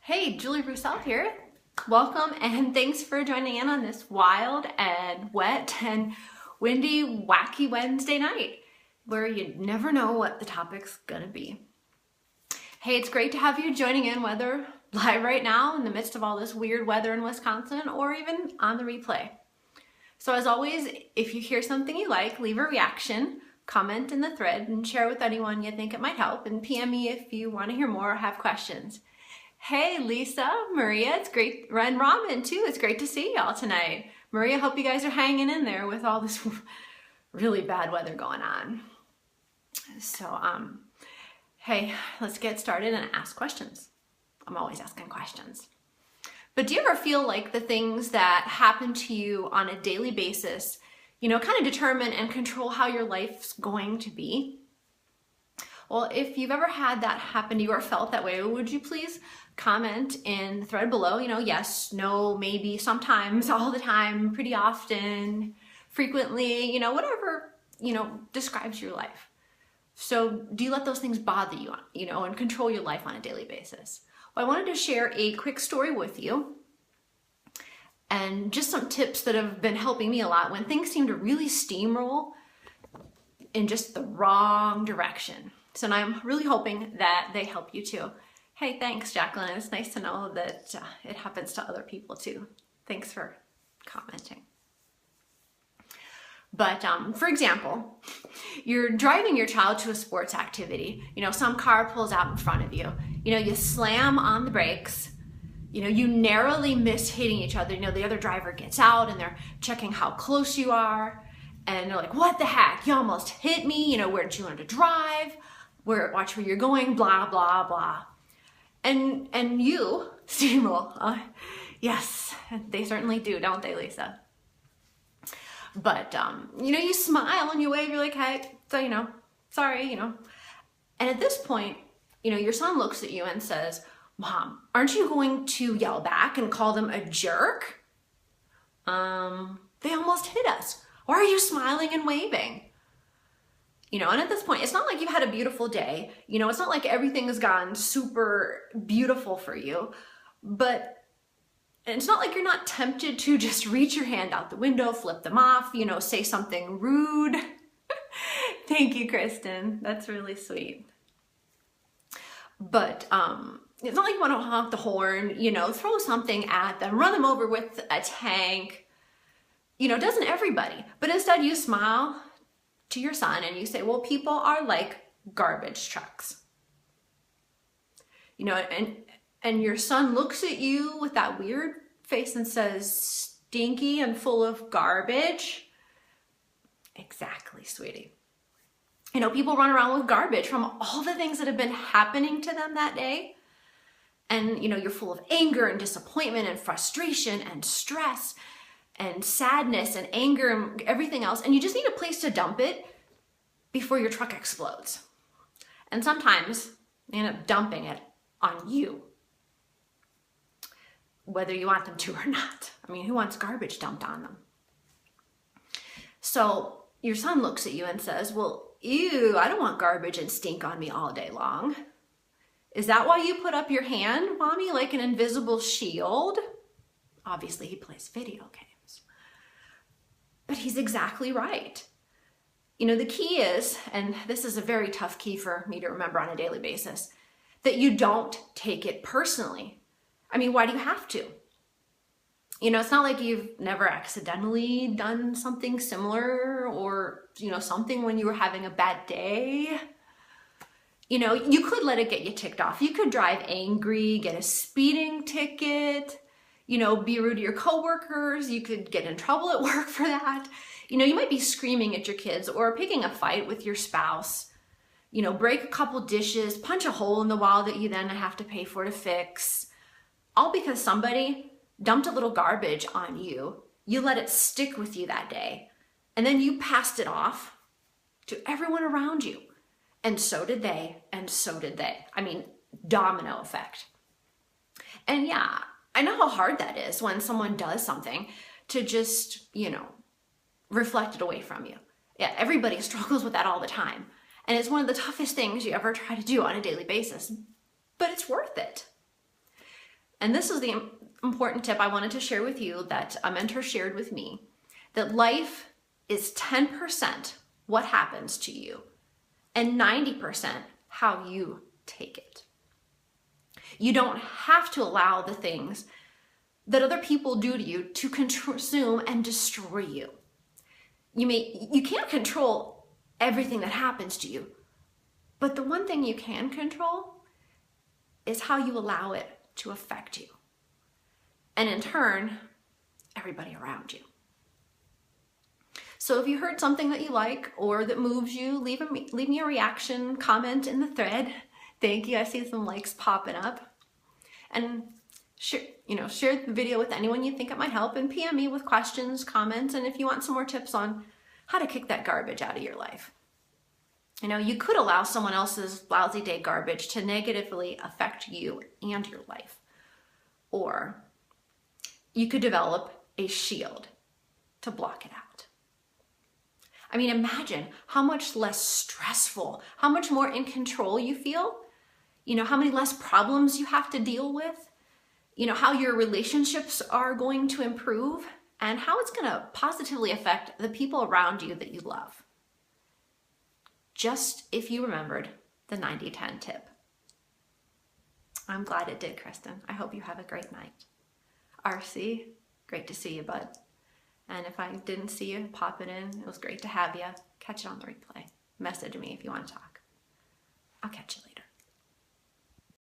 Hey, Julie Roussel here. Welcome and thanks for joining in on this wild and wet and windy, wacky Wednesday night where you never know what the topic's gonna be. Hey, it's great to have you joining in, whether live right now in the midst of all this weird weather in Wisconsin or even on the replay. So as always, if you hear something you like, leave a reaction, comment in the thread, and share with anyone you think it might help, and PM me if you want to hear more or have questions. Hey, Lisa, Maria, it's great, and Robin too, it's great to see y'all tonight. Maria, hope you guys are hanging in there with all this really bad weather going on. So, hey, let's get started and ask questions. I'm always asking questions. But do you ever feel like the things that happen to you on a daily basis, kind of determine and control how your life's going to be? Well, if you've ever had that happen to you or felt that way, would you please comment in the thread below, yes, no, maybe, sometimes, all the time, pretty often, frequently, whatever, describes your life. So do you let those things bother you, and control your life on a daily basis? Well, I wanted to share a quick story with you and just some tips that have been helping me a lot when things seem to really steamroll in just the wrong direction. So now I'm really hoping that they help you too. Hey, thanks, Jacqueline. It's nice to know that it happens to other people too. Thanks for commenting. But for example, you're driving your child to a sports activity. Some car pulls out in front of you. You slam on the brakes. You narrowly miss hitting each other. The other driver gets out and they're checking how close you are. And they're like, what the heck? You almost hit me. Where did you learn to drive? Watch where you're going, blah, blah, blah. And you steamroll. Yes, they certainly do, don't they, Lisa? But, you smile and you wave, you're like, hey, so, sorry, And at this point, your son looks at you and says, Mom, aren't you going to yell back and call them a jerk? They almost hit us. Why are you smiling and waving? And at this point, it's not like you've had a beautiful day. It's not like everything has gone super beautiful for you, but it's not like you're not tempted to just reach your hand out the window, flip them off, say something rude. Thank you, Kristen. That's really sweet. But it's not like you want to honk the horn, throw something at them, run them over with a tank. Doesn't everybody? But instead you smile to your son and you say, well, people are like garbage trucks. And your son looks at you with that weird face and says, stinky and full of garbage. Exactly, sweetie. People run around with garbage from all the things that have been happening to them that day. And, you're full of anger and disappointment and frustration and stress and sadness and anger and everything else. And you just need a place to dump it before your truck explodes. And sometimes they end up dumping it on you, whether you want them to or not. Who wants garbage dumped on them? So your son looks at you and says, well, ew, I don't want garbage and stink on me all day long. Is that why you put up your hand, Mommy, like an invisible shield? Obviously, he plays video games. But he's exactly right. The key is, and this is a very tough key for me to remember on a daily basis, that you don't take it personally. Why do you have to? It's not like you've never accidentally done something similar or, something when you were having a bad day. You could let it get you ticked off. You could drive angry, get a speeding ticket, be rude to your coworkers. You could get in trouble at work for that. You might be screaming at your kids or picking a fight with your spouse, break a couple dishes, punch a hole in the wall that you then have to pay for to fix, all because somebody dumped a little garbage on you. You let it stick with you that day, and then you passed it off to everyone around you. And so did they, and so did they. Domino effect. And yeah, I know how hard that is when someone does something to just, reflect it away from you. Yeah, everybody struggles with that all the time. And it's one of the toughest things you ever try to do on a daily basis, but it's worth it. And this is the important tip I wanted to share with you that a mentor shared with me, that life is 10% what happens to you and 90% how you take it. You don't have to allow the things that other people do to you to consume and destroy you. You can't control everything that happens to you, but the one thing you can control is how you allow it to affect you. And in turn, everybody around you. So if you heard something that you like or that moves you, leave me a reaction, comment in the thread. Thank you. I see some likes popping up. And share the video with anyone you think it might help, and PM me with questions, comments, and if you want some more tips on how to kick that garbage out of your life. You could allow someone else's lousy day garbage to negatively affect you and your life. Or you could develop a shield to block it out. Imagine how much less stressful, how much more in control you feel, how many less problems you have to deal with, how your relationships are going to improve, and how it's going to positively affect the people around you that you love. Just if you remembered the 90-10 tip. I'm glad it did, Kristen. I hope you have a great night. RC, great to see you, bud. And if I didn't see you, pop it in. It was great to have you. Catch it on the replay. Message me if you want to talk.